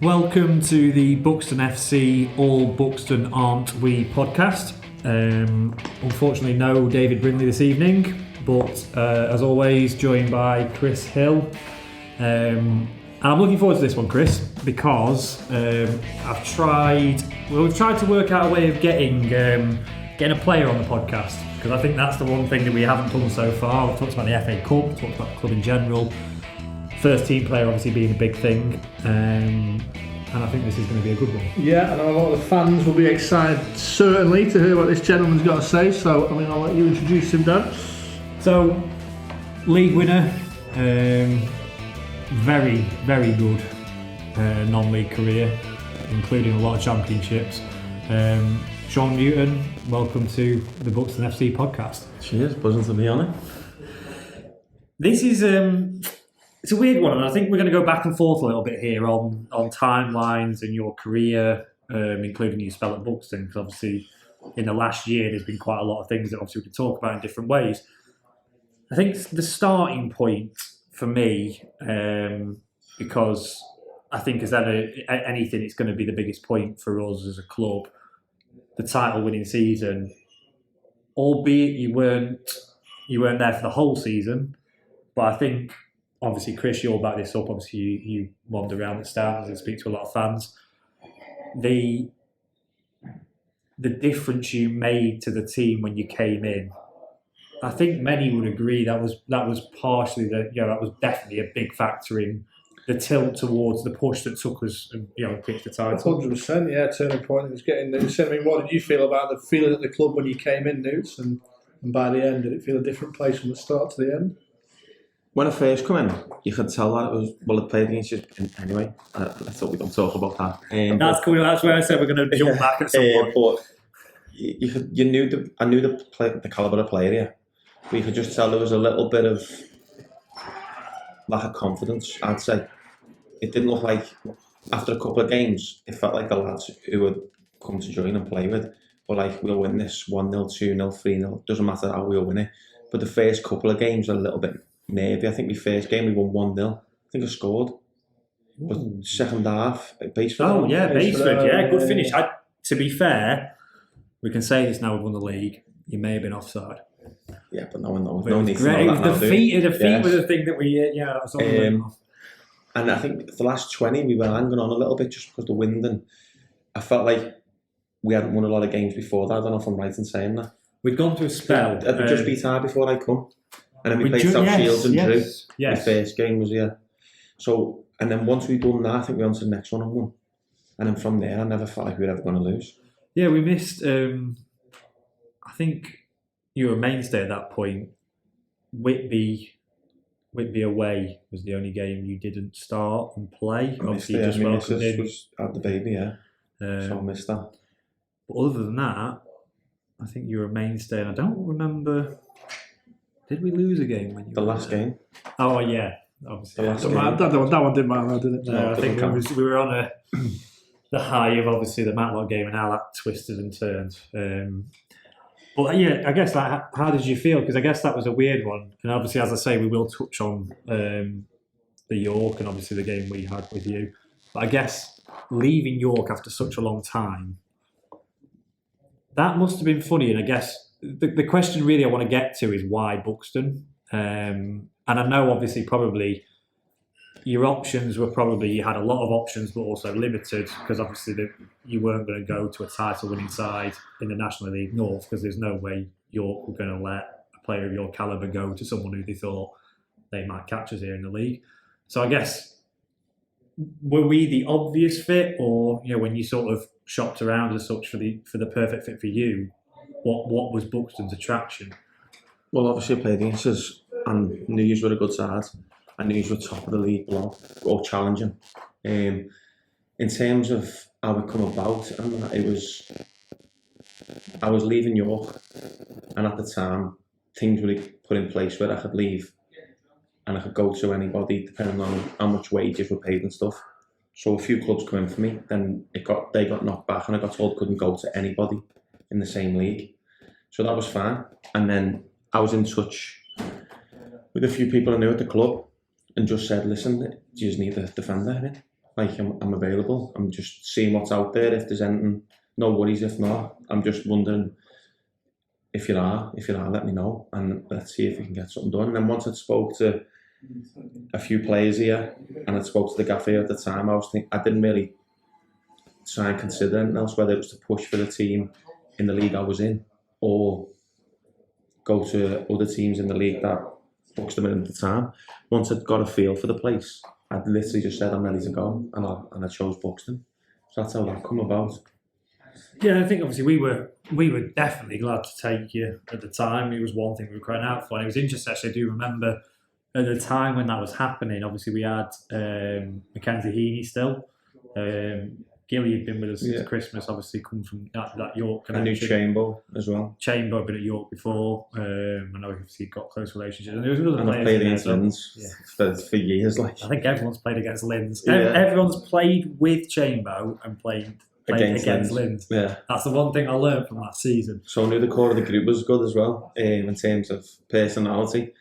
Welcome to the Buxton FC All Buxton Aren't We podcast. Unfortunately, no David Brindley this evening, but as always, joined by Chris Hill. And I'm looking forward to this one, Chris, because we've tried to work out a way of getting a player on the podcast, because I think that's the one thing that we haven't done so far. We've talked about the FA Cup, we've talked about the club in general. First team player obviously being a big thing, and I think this is going to be a good one. Yeah, and a lot of the fans will be excited certainly to hear what this gentleman's got to say, so I'll let you introduce him, Dan. So, league winner, very, very good non-league career, including a lot of championships. Sean Newton, welcome to the Buxton FC podcast. Cheers, buzzing to be on it. This is it's a weird one, and I think we're going to go back and forth a little bit here on timelines and your career, including your spell at Buxton, because obviously in the last year there's been quite a lot of things that obviously we can talk about in different ways. I think the starting point for me, because I think as anything, it's going to be the biggest point for us as a club, the title-winning season. Albeit you weren't there for the whole season, but I think, obviously, Chris, you'll back this up. Obviously, you wander around the stands and speak to a lot of fans. The difference you made to the team when you came in, I think many would agree that was partially that was definitely a big factor in the tilt towards the push that took us and pitched the title. 100%, yeah, turning point. It was getting Newts. I mean, what did you feel about the feeling at the club when you came in, Newts, and by the end, did it feel a different place from the start to the end? When I first come in, you could tell that it played against you anyway. I thought we don't talk about that. That's cool. That's where I said we're going to jump back at some point. But I knew the calibre of player here. But you could just tell there was a little bit of lack of confidence, I'd say. It didn't look like, after a couple of games, it felt like the lads who had come to join and play with were like, we'll win this 1-0, 2-0, 3-0, doesn't matter how we'll win it. But the first couple of games were a little bit nervy. I think my first game we won 1-0. I think I scored. But second half, Baseford. Oh yeah, Baseford, good finish. To be fair, we can say this now we've won the league. You may have been offside. Yeah, but no one knows. No need to great. know that now, the feet was the thing that we that was on. And I think the last 20 we were hanging on a little bit just because of the wind, and I felt like we hadn't won a lot of games before that. I don't know if I'm right in saying that. We'd gone through a spell. I'd just beat hard before I come. And then we played South Shields and drew. My first game was here. So, and then once we'd done that, I think we went to the next one and won. And then from there, I never felt like we were ever going to lose. Yeah, we missed, I think you were a mainstay at that point. Whitby away was the only game you didn't start and play. Obviously, you just welcomed in. Had the baby, yeah. So I missed that. But other than that, I think you were a mainstay, and I don't remember. Did we lose a game when you the last game? Oh yeah, obviously. That one didn't matter, did it? No, I think we were on the high of obviously the Matlock game and how that twisted and turned. But yeah, I guess how did you feel? Because I guess that was a weird one, and obviously, as I say, we will touch on the York and obviously the game we had with you. But I guess leaving York after such a long time, that must have been funny. And I guess the question really I want to get to is why Buxton? And I know obviously probably your options were you had a lot of options but also limited, because obviously you weren't going to go to a title winning side in the National League North, because there's no way York were going to let a player of your calibre go to someone who they thought they might catch us here in the league. So I guess, were we the obvious fit, or when you sort of shopped around as such for the perfect fit for you, what was Buxton's attraction? Well, obviously I played against us and knew you were a good side. I knew you were top of the league below, or challenging. In terms of how it come about, I was leaving York, and at the time things were put in place where I could leave and I could go to anybody depending on how much wages were paid and stuff. So a few clubs come in for me, then they got knocked back, and I got told I couldn't go to anybody in the same league. So that was fine. And then I was in touch with a few people I knew at the club and just said, listen, you just need a defender in it. like I'm available. I'm just seeing what's out there. If there's anything, no worries. If not, I'm just wondering if you are, let me know, and let's see if we can get something done. And then once I spoke to a few players here, and I spoke to the gaffer at the time, I didn't really try and consider anything else, whether it was to push for the team in the league I was in, or go to other teams in the league that Buxton were in at the time. Once I'd got a feel for the place, I'd literally just said I'm ready to go, and I chose Buxton. So that's how that come about. Yeah, I think obviously we were definitely glad to take you at the time. It was one thing we were crying out for, and it was interesting. Actually, I do remember at the time when that was happening. Obviously, we had Mackenzie Heaney still. Gilly had been with us since Christmas. Obviously, come from that York connection. I knew Chamber as well. Chamber had been at York before. I know obviously got close relationships. And there was another and I've played against Linz for years. Like I think everyone's played against Linz. Yeah. Everyone's played with Chamber and played against Linz. Yeah, that's the one thing I learned from that season. So I knew the core of the group was good as well, in terms of personality.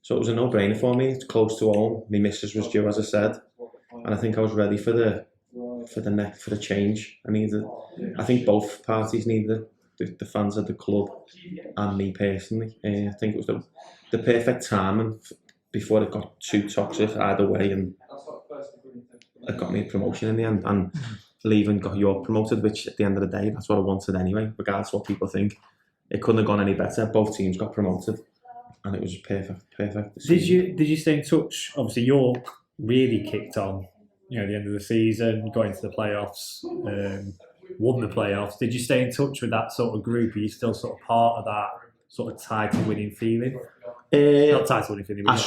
So it was a no-brainer for me. It's close to home. My missus was due, as I said, and I think I was ready for the change. I think both parties needed it. The fans of the club and me personally. I think it was the perfect timing before it got too toxic either way, and it got me a promotion in the end. And leaving got York promoted, which at the end of the day, that's what I wanted anyway, regardless of what people think. It couldn't have gone any better. Both teams got promoted, and it was perfect. Did you stay in touch? Obviously, York really kicked on. You know, at the end of the season, got into the playoffs, won the playoffs. Did you stay in touch with that sort of group? Are you still sort of part of that sort of title-winning feeling? Not title-winning feeling. I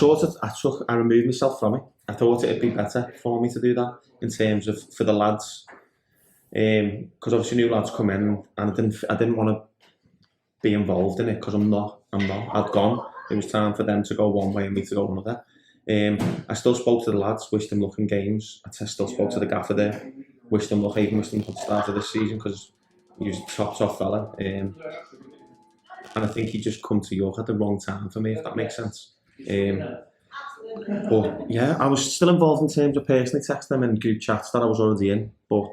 removed myself from it. I thought it'd be better for me to do that in terms of for the lads. Because obviously new lads come in, and I didn't want to be involved in it because I'm not. I'd gone. It was time for them to go one way and me to go another. I still spoke to the lads, wished them luck in games. I still spoke to the gaffer there, wished them luck at the start of this season because he was a top fella. And I think he just come to York at the wrong time for me, if that makes sense. But yeah, I was still involved in terms of personally texting them in group chats that I was already in, but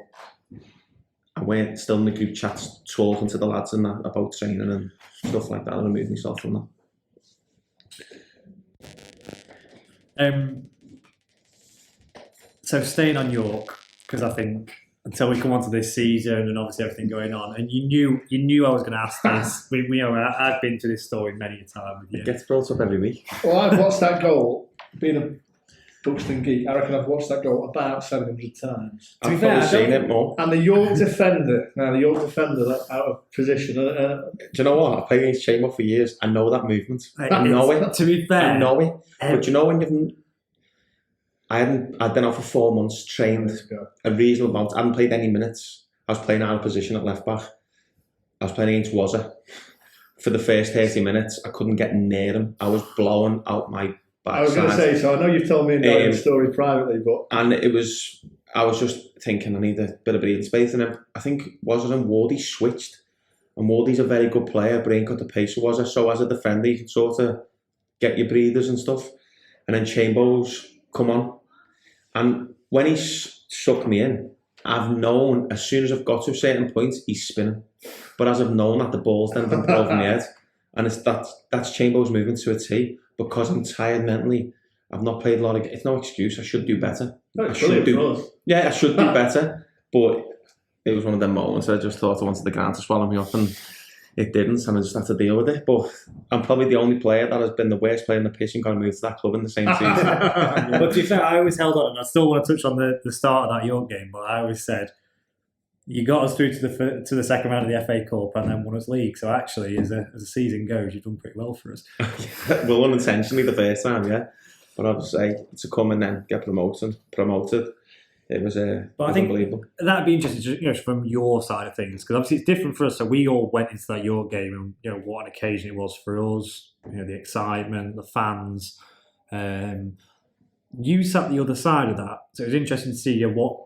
I went still in the group chats talking to the lads and that about training and stuff like that. I removed myself from that. So staying on York, because I think until we come on to this season and obviously everything going on, and you knew I was going to ask this. I've been to this story many a time with you. It gets brought up every week. Well, I've watched that goal. Being a Buxton geek, I reckon I've watched that goal about 700 times. I've probably seen it more. And the York defender, out of position. Do you know what? I've played against Chamber for years. I know that movement. I know it. To be fair, I know it. But you know when I'd been out for 4 months, trained a reasonable amount. I hadn't played any minutes. I was playing out of position at left back. I was playing against Wazza. For the first 30 minutes, I couldn't get near him. I was blowing out my backside. I was going to say, so I know you've told me a story privately, but... And I was just thinking I need a bit of breathing space. And then I think Wazza and Wardy switched. And Wardy's a very good player, but he ain't got the pace of Wazza. So as a defender, you can sort of get your breathers and stuff. And then Chambers come on. And when he sucked me in, I've known as soon as I've got to a certain point, he's spinning. But as I've known that the ball's then been put over my head, and that's Chambers movement to a T. Because I'm tired mentally, I've not played a lot of. It's no excuse. I should do better. I should do better. But it was one of them moments. I just thought I wanted the ground to swallow me up, and it didn't, and I just had to deal with it. But I'm probably the only player that has been the worst player in the pitch and got moved to that club in the same season. But to be fair, I always held on, and I still want to touch on the start of that York game, but I always said, you got us through to the second round of the FA Cup and then won us league. So actually, as a season goes, you've done pretty well for us. Well, unintentionally the first time, yeah. But obviously, to come and then get promoted, it was unbelievable. That'd be interesting, from your side of things, because obviously it's different for us. So we all went into that York game, and what an occasion it was for us. The excitement, the fans. You sat the other side of that, so it was interesting to see what.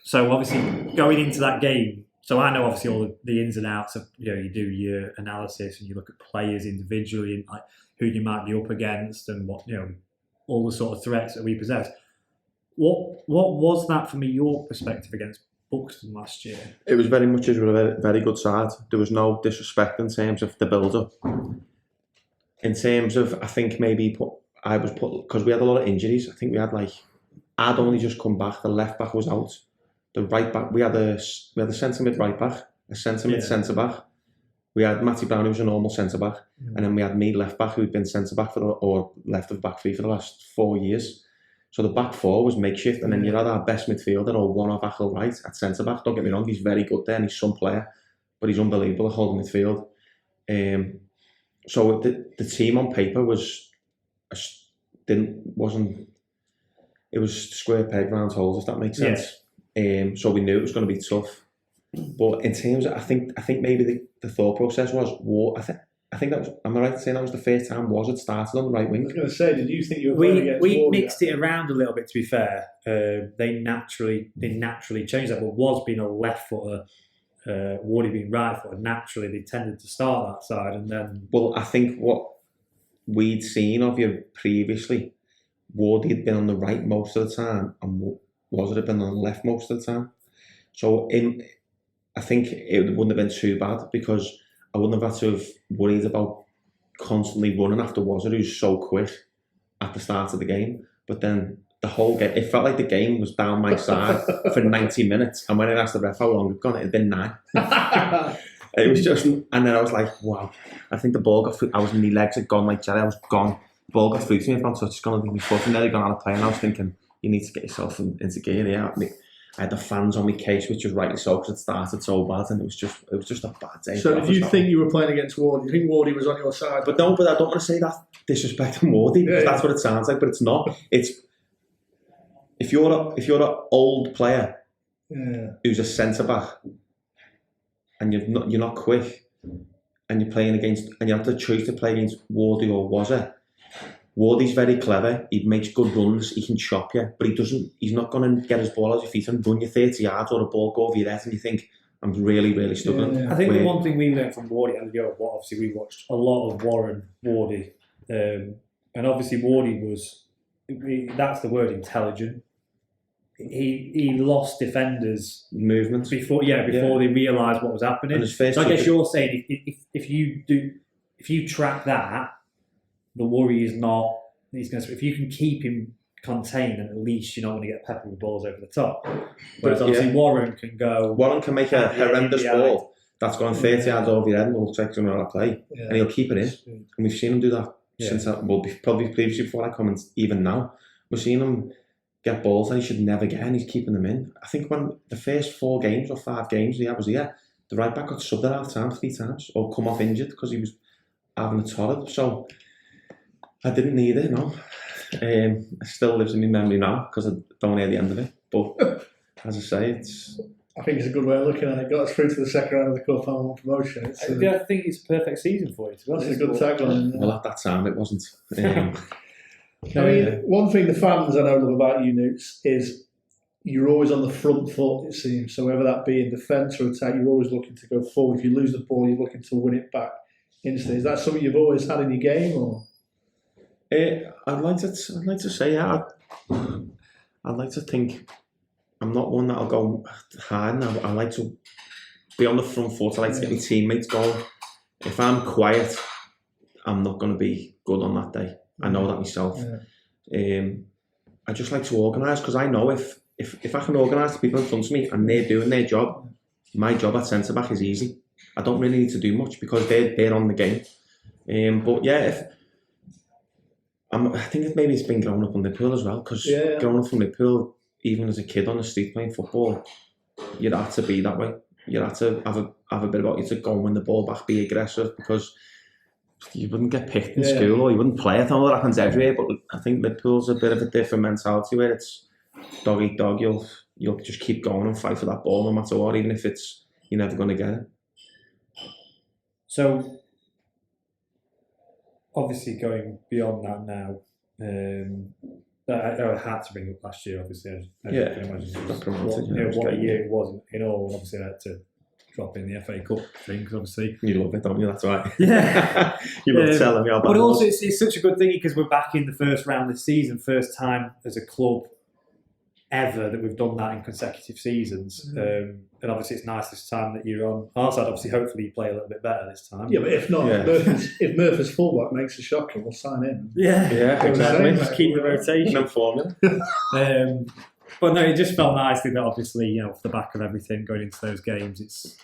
So obviously going into that game, so I know obviously all the ins and outs of you do your analysis and you look at players individually and like who you might be up against and what all the sort of threats that we possess. What was that from a York perspective against Buxton last year? It was very much a very, very good side. There was no disrespect in terms of the build-up. In terms of, I think maybe I was put because we had a lot of injuries. I think we had I'd only just come back. The left back was out. The right back, we had a centre mid right back, a centre mid centre back. We had Matty Brown, who was a normal centre back, and then we had me left back, who'd been centre back or left of back three for the last 4 years. So the back four was makeshift, and then you had our best midfielder or one off Achill right at centre back. Don't get me wrong, he's very good there, and he's some player, but he's unbelievable at holding midfield. So the team on paper was square peg round holes, if that makes sense. So we knew it was going to be tough. But in terms of, I think maybe the thought process was I think that was. Am I right in saying that was the first time had started on the right wing? I was going to say, did you think you were playing against We Wardy mixed it around a little bit. To be fair, they naturally changed that. But was being a left footer, Wardy being right footer, naturally they tended to start that side, and then. Well, I think what we'd seen of you previously, Wardy had been on the right most of the time, and was it had been on the left most of the time. So I think it wouldn't have been too bad because I wouldn't have had to have worried about constantly running after Wazza, who's so quick at the start of the game. But then the whole game, it felt like the game was down my side for 90 minutes. And when I asked the ref how long it'd gone, it had been 9. It was just, and then I was like, wow. I think the ball got through, my legs had gone like jelly, I was gone. The ball got through to me, I've gone touch, it's gone to my foot, and nearly gone out of play. And I was thinking, you need to get yourself into gear here. I had the fans on my case, which was rightly so because it started so bad, and it was just a bad day. So, did you think you were playing against Wardy? Do you think Wardy was on your side? But no, but I don't want to say that disrespecting Wardy because that's what it sounds like, but it's not. It's if you're an old player who's a centre back and you're not quick and you're playing against and you have the choice to play against Wardy or Wazza. Wardy's very clever, he makes good runs, he can chop you, but he's not going to get his ball out your feet and run you 30 yards or a ball go over your head and you think, I'm really, really struggling. I think the one thing we learned from Wardy and obviously we watched a lot of Wardy, and obviously Wardy was, that's the word, intelligent. He lost defenders movement before they realised what was happening. So I guess you're saying if you track that, the worry is not he's going to. If you can keep him contained, then at least you're not going to get peppered with balls over the top. Whereas obviously Warren can go. Warren can make a horrendous ball that's going 30 yards over your head and looks like he's going to play, and he'll keep it in. And we've seen him do that since probably previously before I come, and even now we've seen him get balls that he should never get, and he's keeping them in. I think when the first 4 games or 5 games he was here, the right back got subbed at half time 3 times or come off injured because he was having a torrid. So. I didn't need it, no. It still lives in my memory now because I don't hear the end of it. But as I say, I think it's a good way of looking at it. Got us through to the second round of the cup and won promotion. I think it's a perfect season for you, to be honest. It's a good tagline. Well, at that time, it wasn't. One thing the fans I know love about you, Newts, is you're always on the front foot, it seems. So whether that be in defence or attack, you're always looking to go forward. If you lose the ball, you're looking to win it back instantly. Is that something you've always had in your game, or...? I'd like to say, yeah. I'd like to think I'm not one that'll go hard. I like to be on the front foot. I like to get my teammates going. If I'm quiet, I'm not going to be good on that day. I know that myself. I just like to organise because I know if I can organise the people in front of me and they're doing their job, my job at centre back is easy. I don't really need to do much because they're on the game. But yeah, I think maybe it's been growing up on Liverpool as well, because growing up from Liverpool, even as a kid on the street playing football, you had to be that way. You had to have a bit about you to go and win the ball back, be aggressive, because you wouldn't get picked in school or you wouldn't play it. I know that happens everywhere, but I think Liverpool's a bit of a different mentality where it's dog eat dog. You'll just keep going and fight for that ball no matter what, even if you're never going to get it. So, obviously going beyond that now, I had to bring up last year, obviously, as you can imagine. What a year it was in all, obviously I had to drop in the FA Cup thing, because obviously... You love it, don't you? That's right. Yeah. You love telling me about it. But also it's such a good thing because we're back in the first round this season, first time as a club ever that we've done that in consecutive seasons. And obviously it's nice this time that you're on our side. Obviously, hopefully you play a little bit better this time. Yeah, but if not, Yeah. if Murphy's fullback makes a shocker, we'll sign him. Yeah, exactly. Just keep the rotation. No formula. But no, it just felt nicely that obviously, off the back of everything going into those games,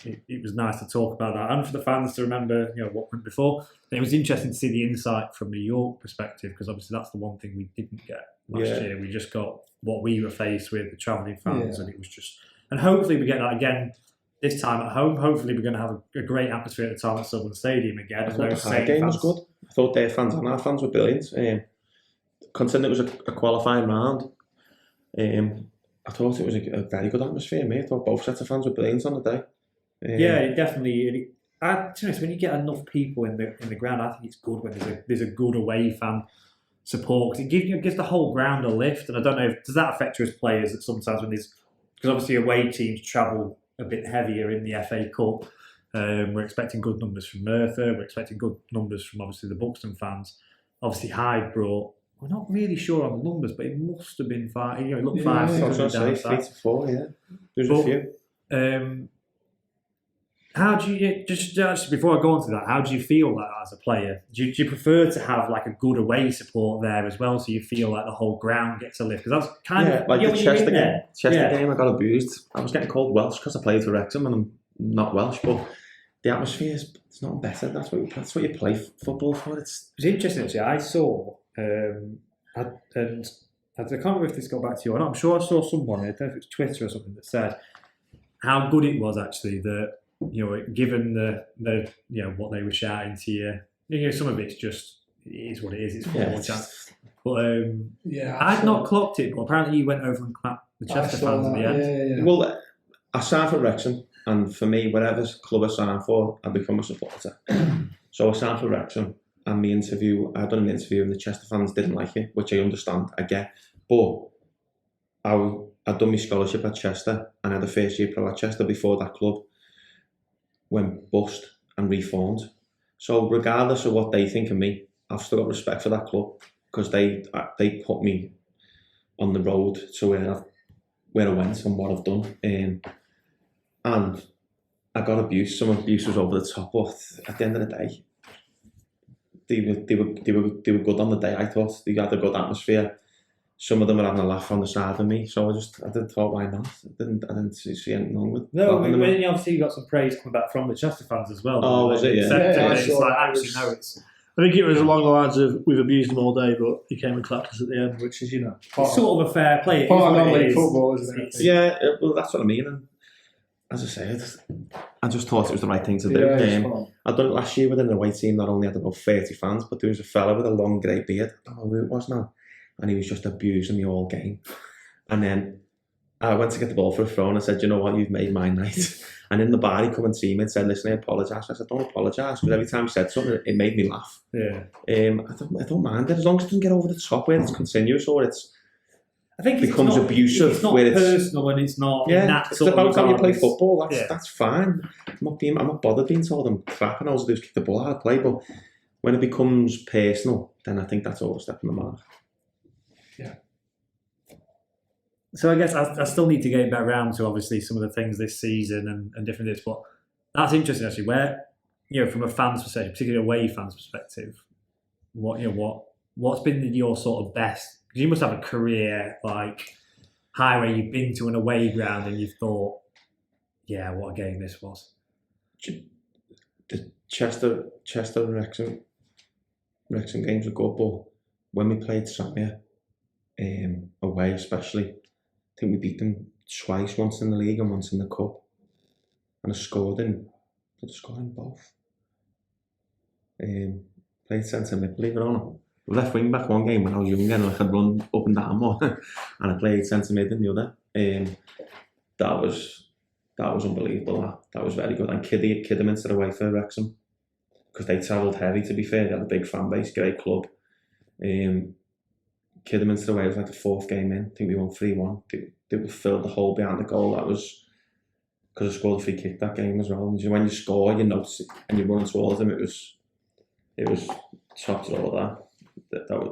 it was nice to talk about that and for the fans to remember, what went before. And it was interesting to see the insight from the York perspective because obviously that's the one thing we didn't get last year. We just got what we were faced with, the travelling fans, and it was just. And hopefully we get that again this time at home. Hopefully we're going to have a great atmosphere at the time at Southern Stadium again. I thought the high game was good. I thought their fans and our fans were brilliant. Considering it was a qualifying round. I thought it was a very good atmosphere, mate. I thought both sets of fans were brilliant on the day. Yeah, it definitely. To be honest, when you get enough people in the ground, I think it's good when there's a good away fan support because it gives the whole ground a lift. And I don't know, does that affect you as players that sometimes when there's because obviously away teams travel a bit heavier in the FA Cup. We're expecting good numbers from Merthyr. We're expecting good numbers from obviously the Buxton fans. Obviously Hyde brought. We're not really sure on the numbers, but it must have been 5. It looked 5. I was going to say 3 to 4. Yeah, there's a few. How do you just before I go on to that? How do you feel that as a player? Do you prefer to have like a good away support there as well, so you feel like the whole ground gets a lift? Because that's kind of like the Chester game. Game, I got abused. I was getting called Welsh because I played for Wrexham and I'm not Welsh, but the atmosphere it's not better. That's what you play football for. It's interesting actually. I saw. And I can't remember if this got back to you or not. I'm sure I saw someone, I don't know if it's Twitter or something, that said how good it was actually that, given the what they were shouting to you, some of it's just, it is what it is, it's football chance. But I'd not clocked it, but apparently you went over and clapped the Chester fans at the end. Yeah. Well, I signed for Wrexham, and for me, whatever club I signed for, I become a supporter. So I signed for Wrexham. And I'd done an interview and the Chester fans didn't like it, which I understand, I get. But I'd done my scholarship at Chester and I had a first year pro at Chester before that club went bust and reformed. So regardless of what they think of me, I've still got respect for that club because they put me on the road to where I went and what I've done. And I got abuse. Some abuse was over the top, but at the end of the day, they were good on the day. I thought they had a good atmosphere. Some of them were having a laugh on the side of me, so I did thought, why not? I didn't see anything wrong with. No, obviously you got some praise coming back from the Chester fans as well. Oh, was it? Yeah. I think it was along the lines of we've abused him all day, but he came and clapped us at the end, which is it's sort of a fair play. Part of non-league football, isn't it? Yeah, well, that's what I mean. And as I say, I just thought it was the right thing to do. I'd done it last year with an away team that only had about 30 fans, but there was a fella with a long grey beard. I don't know who it was now. And he was just abusing me all game. And then I went to get the ball for a throw and I said, you know what, you've made my night. And in the bar, he come and see me and said, listen, I apologise. I said, don't apologise. But every time he said something, it made me laugh. Yeah. I don't mind it, as long as it doesn't get over the top where it's continuous or I think it becomes abusive. It's not where personal and it's not. It's about how you play football. That's fine. I'm not bothered being told I'm crap and all I do is kick the ball out of play. But when it becomes personal, then I think that's all a step in the mark. Yeah. So I guess I still need to get back around to obviously some of the things this season and different bits, but that's interesting actually. Where from a fan's perspective, particularly away fans' perspective, what's been your sort of best? Because you must have a career like high where you've been to an away ground and you've thought, yeah, what a game this was. The Chester Wrexham games were good, but when we played Samir away especially, I think we beat them twice, once in the league and once in the cup. And I scored in both. Played centre mid, believe it or not. I left wing back one game when I was younger and I could run up and down more. And I played centre mid in the other. That was unbelievable. That was very good. And Kidderminster away for Wrexham, because they travelled heavy, to be fair. They had a big fan base, great club. Kidderminster away was like the fourth game in. I think we won 3-1. They filled the hole behind the goal. That was because I scored a free kick that game as well. And when you score, you notice it and you run towards them. It was top to all that.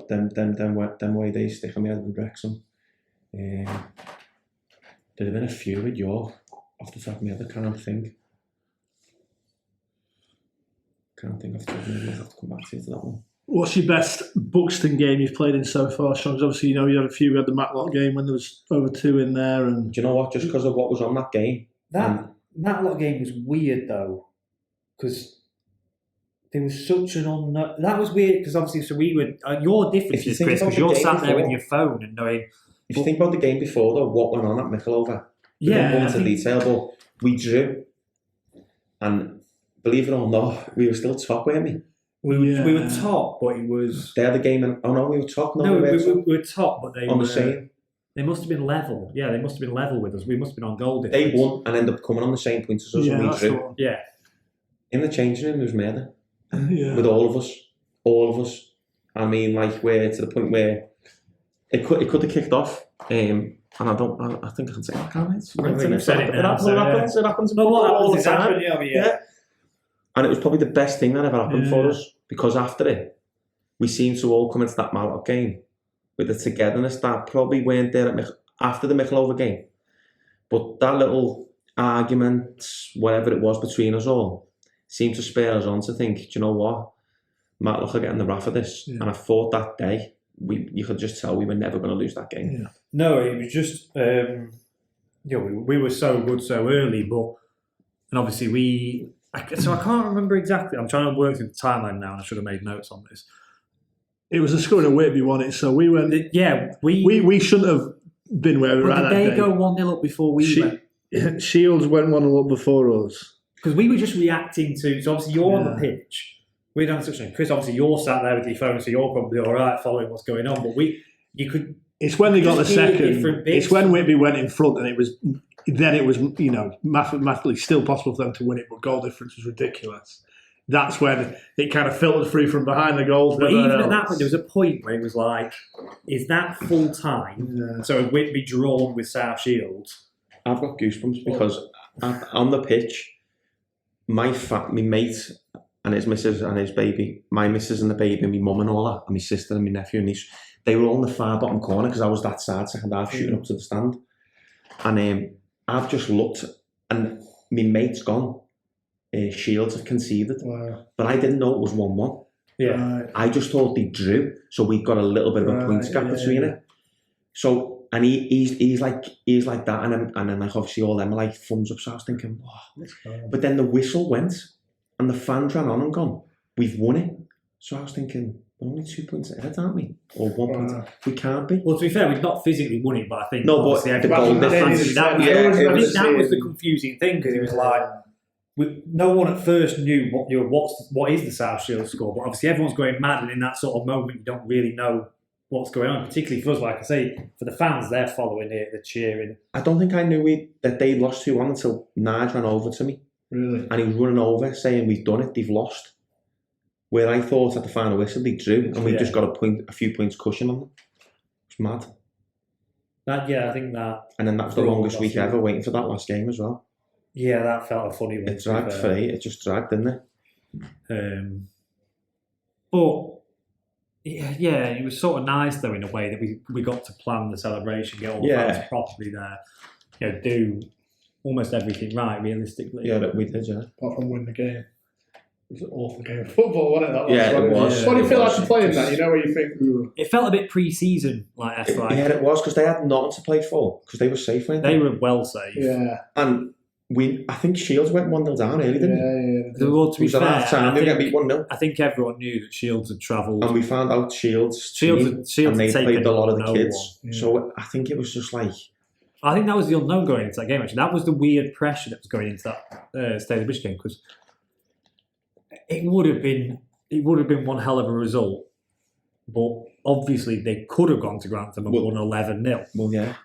Them way they stick on me out with Wrexham. There'd have been a few with York off the top of my head. I can't think. Off the top of my head. I'll have to come back to you to that one. What's your best Buxton game you've played in so far, Sean? 'Cause obviously, you had a few. We had the Matlock game when there was over 2 in there, and Do you know what? Just because of what was on that game. That Matlock game was weird though, because there was such an unknown. That was weird because obviously, so we were. Your difference is, Chris, because you're sat there with your phone and knowing. If you think about the game before, though, what went on at Mickleover? We Yeah, won't go into detail, but we drew, and believe it or not, we were still top, weren't we? We were top, but it was. They had the game, and oh no, we were top. No, we were top, but they on were the same. They must have been level. Yeah, they must have been level with us. We must have been on goal They difference. won and ended up coming on the same points as us, and we drew. Yeah. In the changing room, there was murder with all of us. I mean, like, we're to the point where it could have kicked off. And I think I can say that, can't I? It happens all the time. Yeah. And it was probably the best thing that ever happened for us, because after it, we seemed to all come into that Matlock game with the togetherness that probably weren't there after the Mickleover game. But that little argument, whatever it was between us all, seemed to spur us on to think, do you know what? Matlock are getting the wrath of this. Yeah. And I thought that day, you could just tell we were never going to lose that game. Yeah. No, it was just, we were so good so early, and obviously so I can't remember exactly. I'm trying to work through the timeline now, and I should have made notes on this. It was a score in a Whitby, wasn't it? So we went. We shouldn't have been where we were at that day. Did they go 1-0 up before we went? Shields went 1-0 up before us. Because we were just reacting to. So obviously you're on the pitch. We're down such a Chris. Obviously you're sat there with your phone, so you're probably all right following what's going on. But you could. It's when they got the second. It's when Whitby went in front, and it was mathematically still possible for them to win it, but goal difference was ridiculous. That's when it kind of filtered through from behind the goals. But even at that point, there was a point where it was like, is that full time? Yeah. So had Whitby drawn with South Shields? I've got goosebumps because on the pitch, my mate and his missus and his baby, my missus and the baby, and my mum and all that, and my sister and my nephew and niece, they were all in the far bottom corner because I was that side, second half, shooting up to the stand. And I've just looked, and my mate's gone. Shields have conceded, but I didn't know it was 1-1. Yeah, I just thought they drew, so we got a little bit of a points gap between it. So, and he's like that, and then like obviously all them are like thumbs up. So I was thinking, wow. But then the whistle went, and the fans ran on and gone, we've won it. So I was thinking, we're only 2 points ahead, aren't we? Or 1 point? We can't be. Well, to be fair, we've not physically won it, but I think no, but the goal difference. That was the confusing thing, because it was like. No one at first knew what is the South Shields score, but obviously everyone's going mad, and in that sort of moment you don't really know what's going on, particularly for us. Like I say, for the fans, they're following it, they're cheering. I don't think I knew that they'd lost 2-1 until Nige ran over to me. Really? And he was running over saying, we've done it, they've lost. Where I thought at the final whistle they drew, and we just got a few points cushion on them. It's mad. I think that. And then that was the longest week ever, waiting for that last game as well. Yeah, that felt a funny one. It dragged for it. It just dragged, didn't it? But it was sort of nice though in a way that we got to plan the celebration, get all the fans properly there, do almost everything right realistically. Yeah, we did. Yeah, apart from win the game. It was an awful game of football, wasn't it? It was. What do you feel like playing that? Where you think it felt a bit pre-season, like yeah, it was, because they had nothing to play for, because they were safe, weren't they? They were well safe. Yeah, and. I think Shields went 1-0 down early, didn't they? Well, to be fair, they got beat 1-0. I think everyone knew that Shields had travelled. And we found out Shields and they played a lot of the kids. Yeah. So I think it was just like... I think that was the unknown going into that game, actually. That was the weird pressure that was going into that State of the Bridge game, because it would have been one hell of a result. But obviously they could have gone to Grantham and won 11-0. Well, yeah.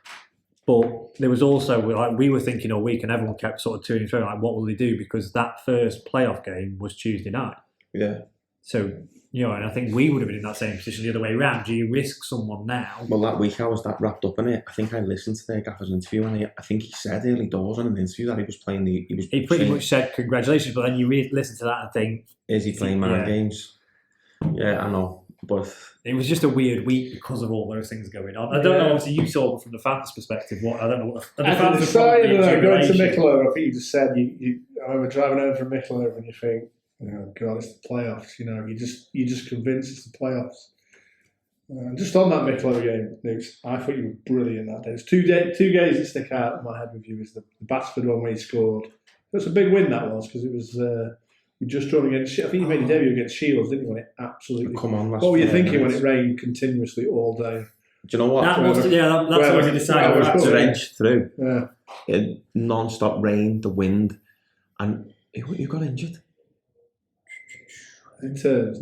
But there was also, like, we were thinking all week, and everyone kept sort of tuning through, like, what will they do? Because that first playoff game was Tuesday night. Yeah. So, and I think we would have been in that same position the other way around. Do you risk someone now? Well, that week I was that wrapped up in it. I think I listened to their gaffer's interview, and I think he said early doors on an interview that he was playing He pretty much said congratulations, but then you listen to that and think, is he playing mind games? Yeah, I know. But it was just a weird week because of all those things going on. I don't know. Obviously, you saw it from the fans' perspective. I don't know what the fans are going to jubilation. Mickleover. I think you just said I remember driving home from Mickleover and you think, oh God, it's the playoffs. You just convinced it's the playoffs. Just on that Mickleover game, Nukes, I thought you were brilliant that day. There's two games that stick out in my head with you. Is the Batsford one where he scored. It was a big win that was because it was. We just drawn against. I think you made your debut against Shields, didn't you? When it absolutely. Come on, what were you thinking when it rained continuously all day? Do you know what? That's what we decided. I was drenched through. Yeah. It non-stop rain, the wind, and who got injured? Turns.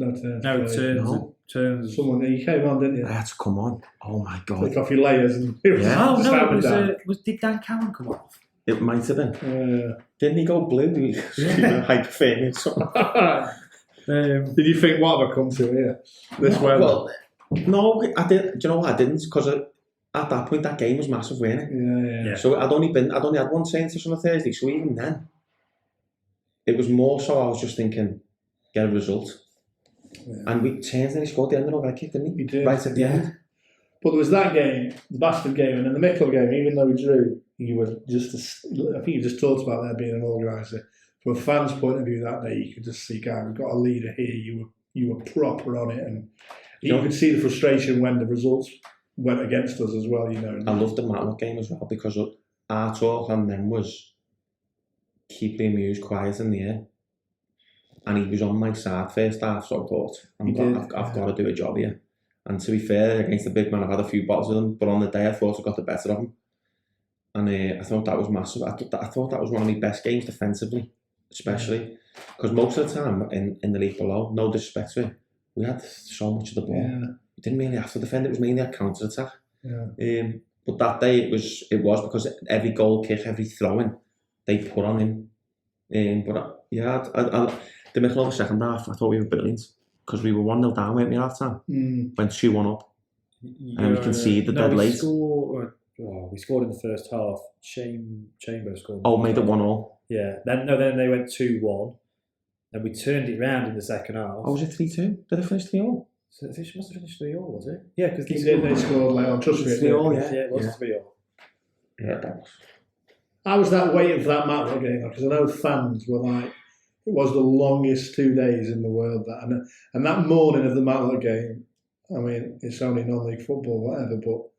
Turns. Someone he came on, didn't you? I had to come on. Oh my God! Take off your layers and. It was did Dan Cowan come off? It might have been. Didn't he go blue? Hypothermia. Did you think, what have I come to here? This weather? Well, no, I did. Do you know what I didn't? Because at that point, that game was massive, wasn't it? Yeah. So I'd only had one training session on a Thursday. So even then, it was more so I was just thinking, get a result. Yeah. And we changed and he scored the end of the kick, didn't he? He did. Right at the end. But there was that game, the Buxton game, and then the Mickle game. Even though we drew, you were I think you just talked about there being an organiser. From a fan's point of view that day, you could just see, guys, we've got a leader here. You were proper on it, and you could see the frustration when the results went against us as well. I loved the Matlock game as well because our talk on them was keep the amused quiet in the air. And he was on my side first half, so I thought, I've got to do a job here. And to be fair, against the big man, I've had a few bottles with him, but on the day I thought I got the better of him. And I thought that was massive. I thought that was one of my best games defensively, especially. Because most of the time in the league below, no disrespect to it, we had so much of the ball. Yeah. We didn't really have to defend, it was mainly a counter-attack. Yeah. But that day it was because every goal kick, every throw-in, they put on him. The middle of the second half, I thought we were brilliant because we were 1-0 down, weren't we, half time? Went 2-1 up. And we conceded dead late. We scored in the first half. Chambers scored. Made it 1-1. Yeah. Then they went 2-1. Then we turned it round in the second half. Was it 3-2? Did it finish 3-0? So it must have finished 3-0, was it? Yeah, because they scored like on trust me. 3-0, yeah, it was 3-0. Yeah, that was. I was waiting for that Matlock game because I know fans were like, it was the longest 2 days in the world. And that morning of the Matlock game, I mean, it's only non-league football, whatever, but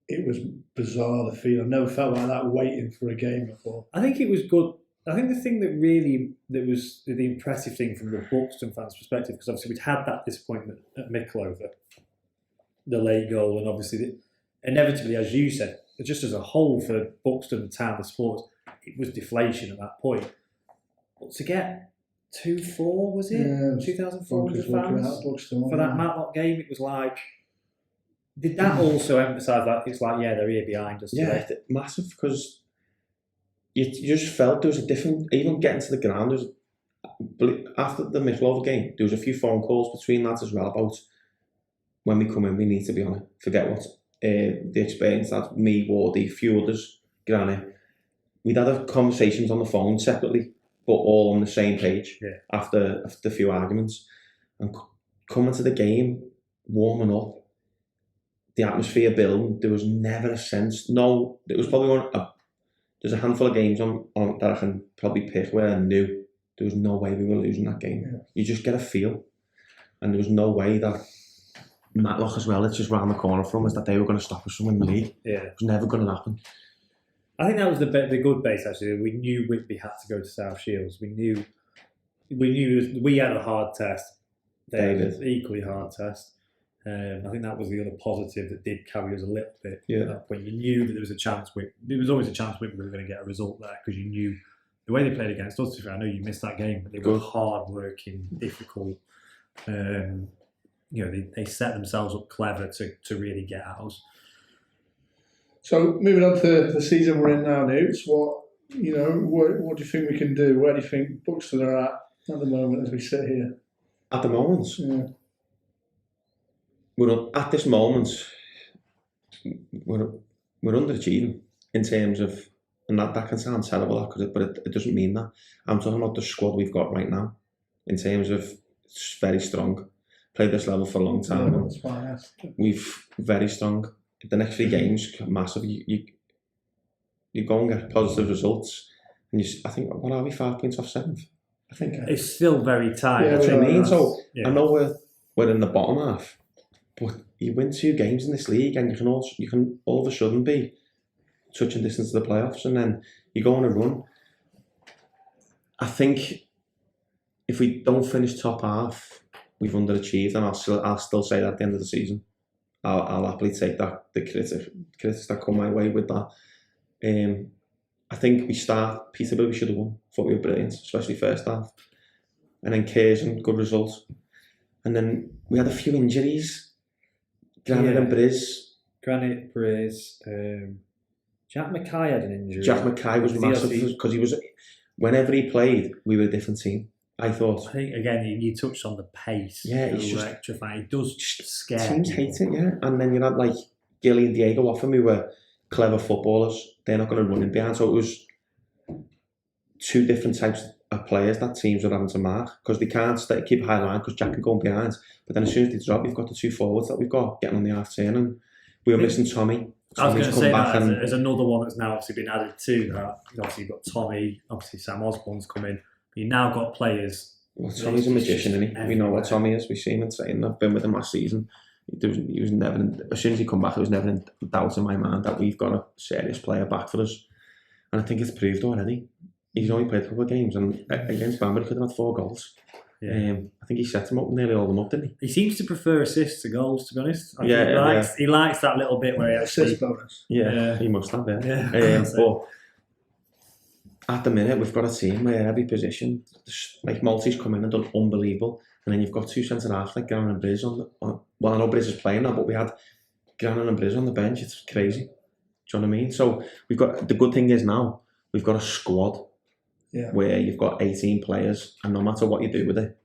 it was bizarre, the feel. I've never felt like that waiting for a game before. I think it was good. I think the thing that was the impressive thing from the Buxton fans' perspective, because obviously we'd had that disappointment at Mickleover, the late goal, and obviously inevitably, as you said, just as a whole for Buxton, the town, the sports, it was deflation at that point. But to get 2-4, was it? Yeah, 2,400 fans for that Matlock game, it was like, did that also emphasise that it's like, they're here behind us? Yeah, massive, because you just felt there was a different, even getting to the ground, after the Mickleover game, there was a few phone calls between lads as well about when we come in, we need to be on it. Forget what the experience that me, Wardy, a few others, Granny, we'd had conversations on the phone separately, but all on the same page after a few arguments. And coming to the game, warming up, the atmosphere building, there was never a sense. No, it was probably there's a handful of games on that I can probably pick where I knew there was no way we were losing that game. Yeah. You just get a feel. And there was no way that Matlock as well, it's just round the corner from us, that they were going to stop us from winning the league. Yeah. It was never going to happen. I think that was the good base, actually. We knew Whitby had to go to South Shields. We knew we had a hard test. They had an equally hard test. I think that was the other positive that did carry us a little bit at that point. You knew that there was a chance. There was always a chance we were going to get a result there because you knew the way they played against us. I know you missed that game, but they were hard-working, difficult. They set themselves up clever to really get at us. So moving on to the season we're in now, Newts, what do you think we can do? Where do you think Buxton are at the moment as we sit here? At the moment? Yeah. At this moment, we're underachieving in terms of, and that can sound terrible, but it doesn't mean that. I'm talking about the squad we've got right now. In terms of, it's very strong. played this level for a long time. Yeah, that's why I asked. We've very strong. The next 3 games, massive. You go and get positive results, and I think, what are we, 5 points off 7th? I think it's still very tight. Yeah, that's what I mean. So yeah. I know we're in the bottom half, but you win 2 games in this league, and you can all of a sudden be touching distance to the playoffs, and then you go on a run. I think if we don't finish top half, we've underachieved, and I'll still say that at the end of the season. I'll happily take that, the critics that come my way with that. I think Peterborough we should have won. Thought we were brilliant, especially first half. And then Curzon, good result. And then we had a few injuries. Granite and Briz. Granite, Briz. Jack Mackay had an injury. Jack Mackay was massive because whenever he played, we were a different team. I thought. I think, again, you touched on the pace. Yeah, it's just electrifying. It does scare teams people. hate it, yeah. And then you had like Gilly and Diego off him, who were clever footballers. They're not going to run in behind. So it was 2 different types of players that teams were having to mark, because they can't keep a high line because Jack can go behind. But then as soon as they drop, you've got the 2 forwards that we've got getting on the half turn, and we were missing Tommy. I was going to say that there's another one that's now obviously been added to that. Obviously you've got Tommy, obviously Sam Osborne's come in. But you've now got players. Well, Tommy's a magician, isn't he? Everywhere. We know what Tommy is. We see him in training. I've been with him last season. He was never, as soon as he come back, there was never in doubt in my mind that we've got a serious player back for us. And I think it's proved already. He's only played a couple of games, and against Bamber, he could have had 4 goals. Yeah. I think he set him up, nearly all them up, didn't he? He seems to prefer assists to goals, to be honest. He likes that little bit where he actually... Assist bonus. Yeah, he must have, yeah. But at the minute, we've got a team where every position, like Maltese come in and done unbelievable, and then you've got 2 centre-halves like Grannon and Briz well, I know Briz is playing now, but we had Grannon and Briz on the bench. It's crazy. Do you know what I mean? So we've got, the good thing is now, we've got a squad where you've got 18 players, and no matter what you do with it,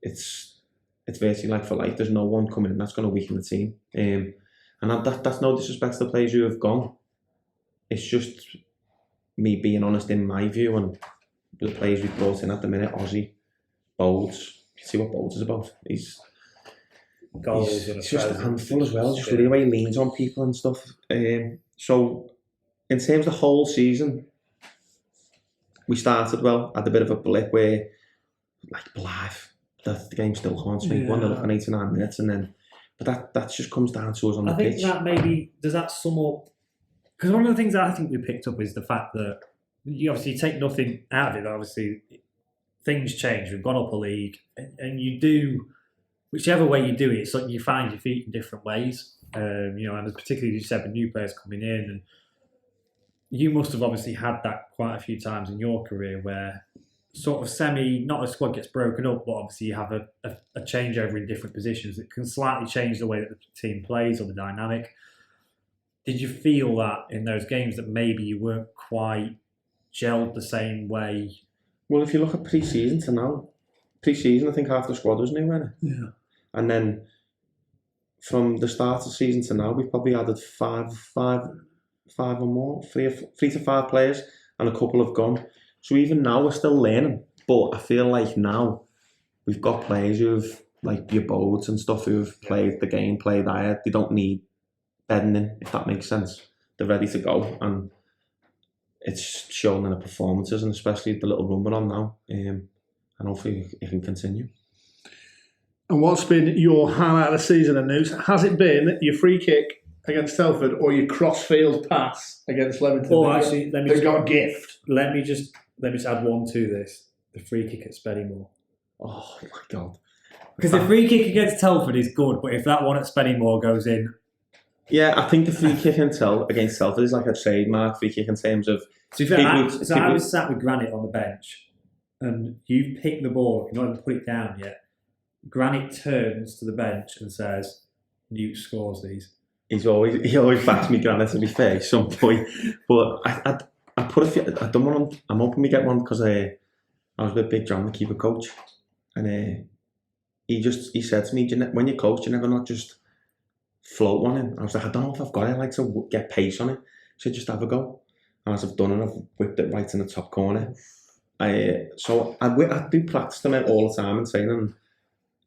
it's virtually like for life. There's no one coming in that's going to weaken the team. And that's no disrespect to the players who have gone. It's just me being honest in my view, and the players we've brought in at the minute. Ozzy, Bowles. You can see what Bowles is about. He's just a handful as well. Just the way he leans on people and stuff. So in terms of the whole season, we started well. Had a bit of a blip where, like, Blythe, the game still haunts me. 1-0 in 89 minutes, and then, but that just comes down to us on the pitch. I think that maybe, does that sum up? Because one of the things that I think we picked up is the fact that you obviously take nothing out of it. Obviously, things change. We've gone up a league, and you do, whichever way you do it, it's like you find your feet in different ways. And particularly, you said, with new players coming in, and you must have obviously had that quite a few times in your career where sort of not a squad gets broken up, but obviously you have a changeover in different positions that can slightly change the way that the team plays or the dynamic. Did you feel that in those games that maybe you weren't quite gelled the same way? Well, if you look at pre-season to now, I think half the squad was new, wasn't it? Yeah. And then from the start of the season to now, we've probably added five or more, 3 to 5 players, and a couple have gone. So even now we're still learning. But I feel like now we've got players who've, like your Bodes and stuff, who've played the game, played higher. They don't need bedding in, if that makes sense. They're ready to go, and it's shown in the performances, and especially the little run we're on now. And hopefully it can continue. And what's been your highlight of the season, Anus? Has it been your free kick against Telford or your cross-field pass against Leamington? Actually, they've got a gift. Let me just add one to this. The free kick at Spennymoor. Oh my God. Because the free kick against Telford is good, but if that one at Spennymoor goes in... Yeah, I think the free kick against Telford is like a trademark free kick in terms of... I was sat with Granite on the bench, and you pick the ball, you've not even put it down yet. Granite turns to the bench and says, Newt scores these. He always backs me, Granite, to be fair, at some point. But I put a few... I done one on... I'm hoping we get one because I was with Big John, the keeper coach, and he said to me, when you coach, you never not just float one in. I was like, I don't know if I've got it. I like to get pace on it. He said, just have a go. And as I've done it, I've whipped it right in the top corner. So I do practice them all the time and training.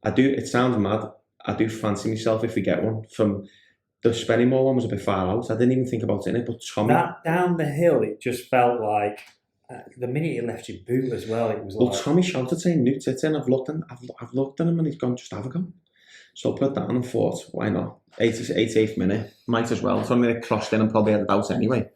I do. It sounds mad. I do fancy myself if we get one. From the Spennymoor one was a bit far out. I didn't even think about it in it. But Tommy, That down the hill, it just felt like the minute he left your boot as well. It was well, like Tommy shouted saying, "New tit in." I've looked at him and he's gone, "Just have a go." So I put it down and thought, why not? 88th minute, might as well. So I it crossed in and probably had it out anyway.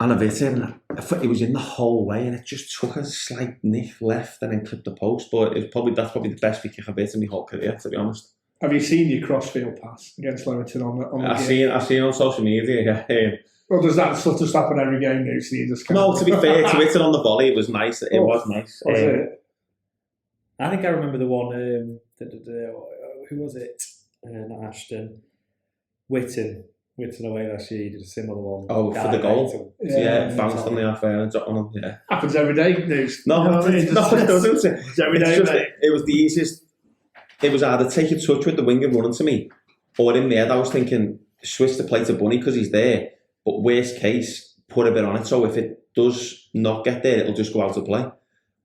And I've hit it, and it was in the whole way, and it just took a slight nick left and then clipped the post. But that's probably the best free kick I've hit in my whole career, to be honest. Have you seen your crossfield pass against Leamington on the I've seen on social media. Yeah. Well, does that sort of happen every game now? So you just No, to be fair, to hit it on the volley, it was nice. It was nice. Was it? I think I remember the one. Who was it? Not Ashton. Witten away last year. He did a similar one. Oh, for the goal. Yeah, bounced on the half air and on him. Yeah, happens every day. News. No, it doesn't. It's every day. It was the easiest. It was either take a touch with the winger running to me, or in my head I was thinking switch the play to Bunny because he's there. But worst case, put a bit on it. So if it does not get there, it'll just go out of play.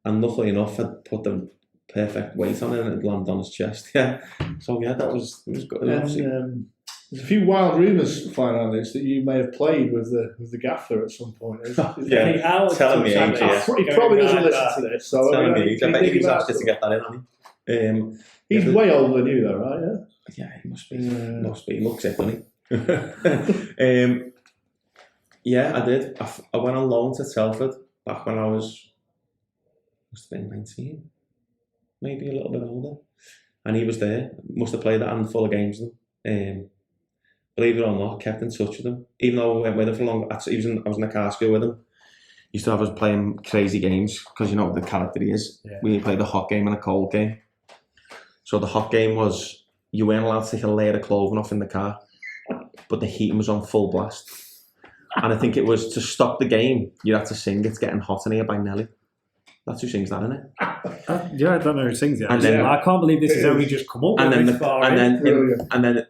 And luckily enough, I'd put the perfect weight on it and it landed on his chest. Yeah. So yeah, it was good. And, there's a few wild rumours flying around this that you may have played with the gaffer at some point. Yeah, telling me age. He probably doesn't listen to this. So telling me age. I bet he was asked to get that in on him. He's way older than you, though, right? Yeah, he must be. Must be. He looks it, doesn't he? Yeah, I did. I went on loan to Telford back when I must have been 19, maybe a little bit older, and he was there. Must have played a handful of games with him. Believe it or not, kept in touch with him. Even though I went with him for long, I was in a car school with him. He used to have us playing crazy games because you know the character he is. Yeah. We played a hot game and a cold game. So the hot game was you weren't allowed to take a layer of clothing off in the car, but the heating was on full blast. And I think it was to stop the game, you had to sing It's Getting Hot in Here by Nelly. That's who sings that, isn't it? Yeah, I don't know who sings it. And then, I can't believe this has only just come up. And then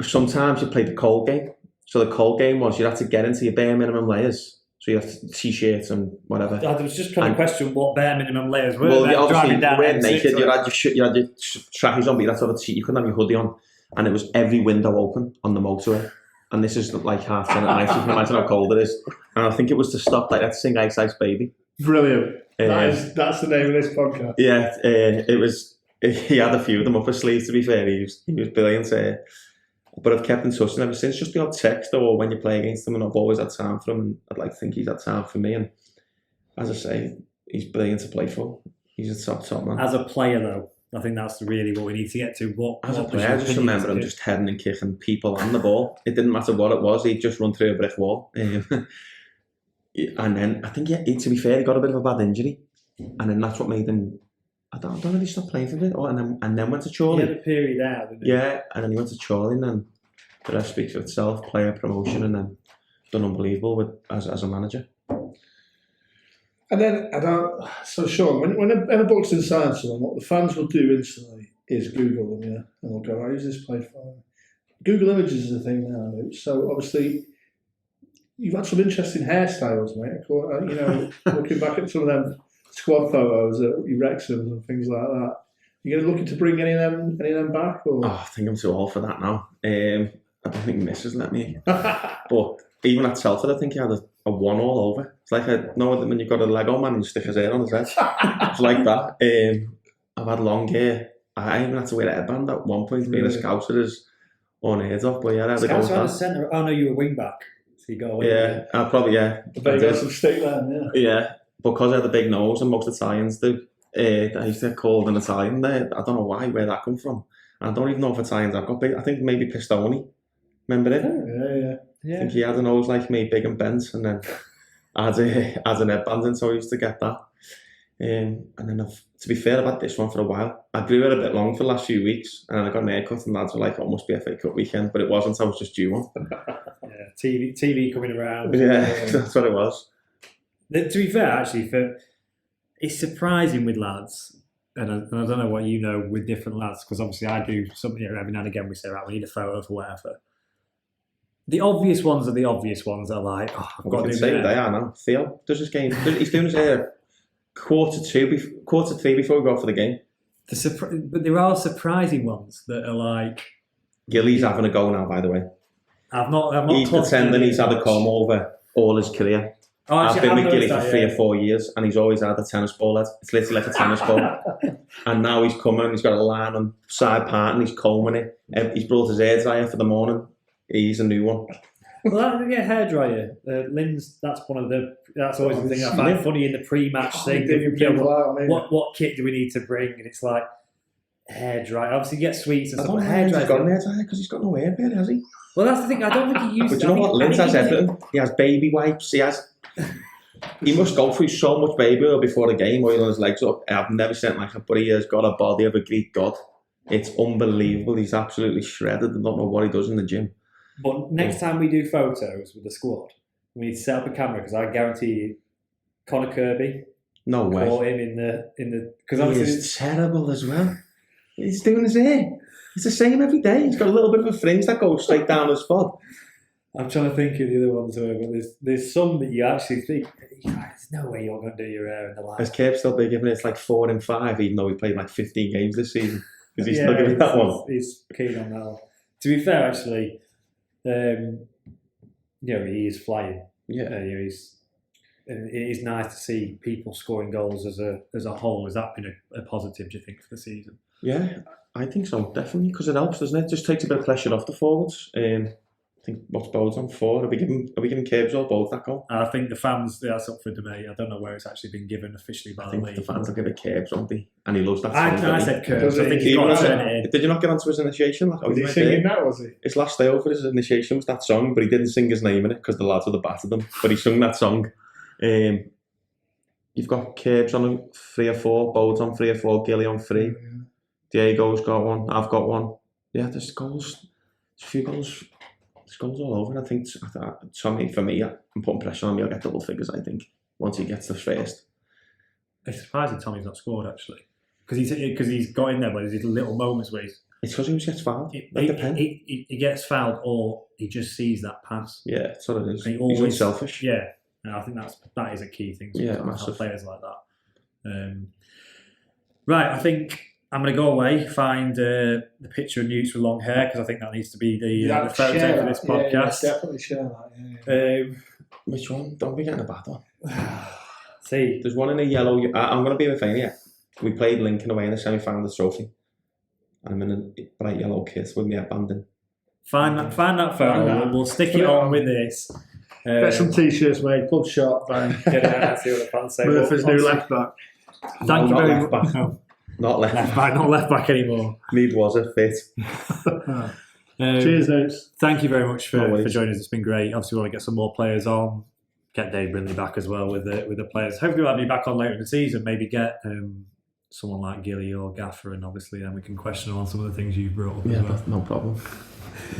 sometimes you played the cold game. So the cold game was you had to get into your bare minimum layers. So you have t-shirts and whatever. I was just trying to question what bare minimum layers were. Well, obviously you weren't naked. You had your trackies on, but you had to have you couldn't have your hoodie on. And it was every window open on the motorway. And this is like 10:30 at night, so you can imagine how cold it is. And I think it was to stop that, you had to sing Ice Ice Baby. Brilliant. That's the name of this podcast. Yeah, it was. He had a few of them up his sleeve, to be fair. He was brilliant. But I've kept in touch with him ever since, just the odd text or when you play against him, and I've always had time for him, and I'd like to think he's had time for me. And as I say, he's brilliant to play for. He's a top man. As a player, though, I think that's really what we need to get to. As a player, I just remember him just heading and kicking people and the ball. It didn't matter what it was, he'd just run through a brick wall. And then, I think, to be fair, he got a bit of a bad injury. And then that's what made him, I don't know if he stopped playing for a bit. And then went to Chorley. He had a period out, didn't he? Yeah, and then he went to Chorley, and then the rest speaks for itself. Player promotion, and then done unbelievable as a manager. And then, so Sean, whenever Buxton signs someone, what the fans will do instantly is Google them, yeah? And they'll go, right, who's this played for? Google Images is a thing now, mate. So obviously, you've had some interesting hairstyles, mate. You know, looking back at some of them squad photos at Wrexham and things like that. You looking to bring any of them back? Or? Oh, I think I'm too old for that now. I don't think Mrs. let me. But even at Telford, I think he had a one all over. It's like when you've got a Lego man and you stick his hair on his head. It's like that. I've had long hair. I even had to wear a headband at one point. Being a scouser is unheard of. But yeah, I had to go with that. Centre. Oh no, you were wing back. So you got away. Yeah, I probably I bet you got some stick then, yeah. Yeah, because I had a big nose and most Italians do. I used to get called an Italian there. I don't know where that come from. I don't even know if Italians have got big. I think maybe Pistoni. Remember it? Yeah. I think he had a nose like me, big and bent, and then had an headband in, so I used to get that. And then, to be fair, I've had this one for a while. I grew it a bit long for the last few weeks, and then I got an haircut, and lads were like, "Oh, it must be FA Cup weekend," but it wasn't. I was just due one. Yeah, TV coming around. Yeah, that's what it was. To be fair, actually, it's surprising with lads. And I don't know what you know with different lads, because obviously I do something every now and again. We say, right, we need a photo for whatever. The obvious ones are the obvious ones that are like, oh, I've got to do that. They are now. Theo does his game. He's doing his hair quarter 3 before we go for the game. but there are surprising ones that are like. Gilly's having a go now, by the way. I've not. He's pretending he's had a comb over all his career. Oh, I've been with Gilly for 3 or 4 years, and he's always had a tennis ball head. It's literally like a tennis ball. And now he's coming, he's got a line on side part, and he's combing it. He's brought his hairdryer for the morning. He's a new one. Well, hairdryer. Lynn's. That's one of the. That's always the thing I find funny in the pre-match thing. What kit do we need to bring? And it's like hairdryer. Obviously, you get sweets and I stuff. don't know why he's got an hairdryer because he's got no hair beard, has he? Well, that's the thing. I don't think he uses. But you know what? Lynn has everything. He has baby wipes. He must go through so much baby oil before the game, oiling his legs up. I've never seen like that, but he has got a body of a Greek god. It's unbelievable. He's absolutely shredded. I don't know what he does in the gym. But next time we do photos with the squad, we need to set up a camera because I guarantee you, Conor Kirby. No way. Caught him in the because he's terrible as well. He's doing his hair. It's the same every day. He's got a little bit of a fringe that goes straight down his foot. I'm trying to think of the other ones, but there's some that you actually think, there's no way you're going to do your hair in the light. His cape's still big, even it's like 4 and 5, even though he played like 15 games this season. Is he still giving that one? He's keen on that one. To be fair, actually, he is flying. Yeah. It is nice to see people scoring goals as a whole. Has that been a positive, do you think, for the season? Yeah, I think so, definitely, because it helps, doesn't it? It just takes a bit of pressure off the forwards. I think what's Bode's on 4? Are we giving Cabes or Bode that goal? I think the fans, that's up for debate. I don't know where it's actually been given officially by the league. I think the fans will give it Cabes, won't they? And he loves that song. I said Cabes. I think he's got to turn it in. Did you not get onto his initiation? Was he singing that, was he? His last day over his initiation was that song, but he didn't sing his name in it because the lads would have battered him. But he sung that song. You've got Cabes on 3 or 4, Bode's on 3 or 4, Gilly on 3. Yeah. Diego's got one, I've got one. Yeah, there's goals. There's a few goals. There's goals all over. And I think Tommy, for me, I'm putting pressure on me. I'll get double figures, I think, once he gets the first. It's surprising Tommy's not scored, actually. Because he's got in there, but there's little moments where it's because he always gets fouled. He gets fouled or he just sees that pass. Yeah, that's what it is. He's always selfish. Yeah, and I think that is a key thing. Yeah, massive. Players like that. Right, I think I'm going to go away, find the picture of Newts with long hair, because I think that needs to be the photo for this podcast. Yeah, definitely share that. Which one? Don't be getting a bad one. See, there's one in a yellow. I'm going to be with Fania. We played Lincoln away in the semi-final of the trophy. I'm in a bright yellow kit with me abandoned. Find that photo. We'll stick it on with this. Get some t-shirts made. Club shop. Bang. Get it out. See what the fans say. Murphy's new left back. Thank you very much. Not left back. Not left back anymore. Need was a fit. Cheers, Notes. Thank you very much for joining us. It's been great. Obviously, we want to get some more players on. Get Dave Brindley back as well with the players. Hopefully, we'll have you back on later in the season. Maybe get someone like Gilly or Gaffer, and obviously then we can question on some of the things you've brought up. Yeah, no problem.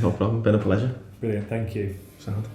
No problem. Been a pleasure. Brilliant. Thank you. Sound.